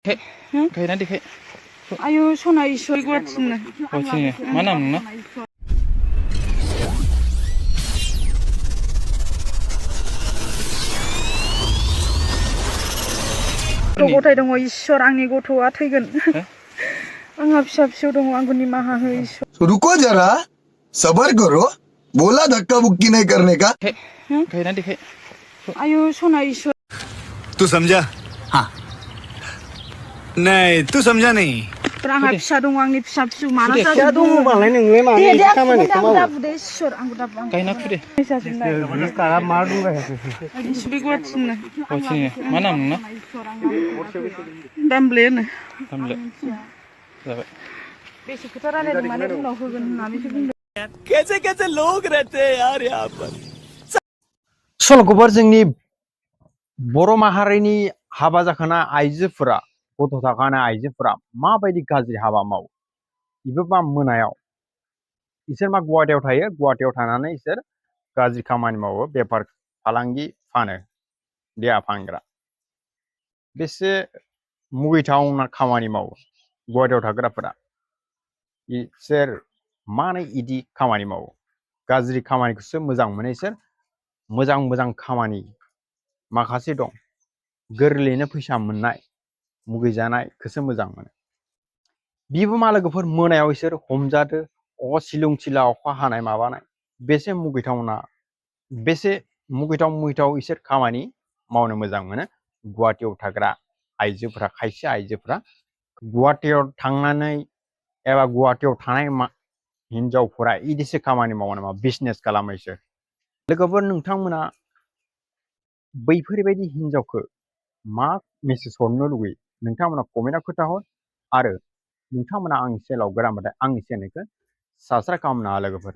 Kayak nanti kayak Ayo sona iso buat sini. sini. Mana nona? गथाय दङ इसोर आंनि गथ'आ थैगोन आंहा फिसा फिसौ दङ आंखौ निमाहा हो इसोर रुको जरा सबर करो बोला धक्का बुक्की नहीं करने का Kayak nanti kayak आयु सना इसोर तू समझा हाँ नहीं तू समझा नहीं आंहा फिसा दङ आंनि फिसा फिसौ माला Sudah. जागोन दङ बालाय नोंलाय मानो दे इदि खामानिखौ आंखौ मावो दाबुदे इसोर आंखौ दाबु kayak nak deh. कारा मा बुंबाय इसोर गुवाट sini Sini. Mana nona? दामब्ले होनो Tampil. Dapat. बेसे खोथा रायलायदों माने उनाव होगोन होननानैसो बुंदों कैसे कैसे लोग रहते हैं यार यहाँ पर सल'खौफोर जोंनि बर' माहारिनि हाबा जाखानाय आइजोफोरा गथ' थाखानाय आइजोफोरा माबायदि गाज्रि हाबा मावो बेबो मा मोनायाव इसोर मा गुवाहाटियाव थायो गुवाहाटियाव थानानै इसोर गाज्रि खामानि मावो बेफार फालांगि फानो देहा फानग्रा बेसे मुगैथावना खामानि मावो गुवाहाटियाव थाग्राफोरा इसोर मानो इदि खामानि मावो गाज्रि खामानिखौसो मोजां मोनो इसोर मोजां मोजां खामानि माखासे दं गोरलैयैनो फैसा मोननाय मुगैजानायखौसो मोजां मोनो बिबो मा लोगोफोर मोनायाव इसोर हमजादो सिलुं सिला अखा हानाय माबानाय बेसे मुगैथाव इसोर खामानि मावनो मोजां मोनो गुवाहाटियाव थाग्रा आइजोफोरा खायसे आइजोफोरा गुवाहाटियाव थांनानै एबा गुवाहाटियाव थानाय हिनजावफोरा इदिसो खामानि मावो नामा बिजनेस खालामो इसोर लोगोफोर नोंथांमोना बैफोरबायदि हिनजावखौ मा मेसेज हरनो लुगैयो नोंथांमोना कमेन्टआव खोन्थाहर आरो नोंथांमोना आंनि चेनेलाव गोदानबाथाय आंनि चेनेलखौ साबस्क्राइब खालामनो हायो लोगोफोर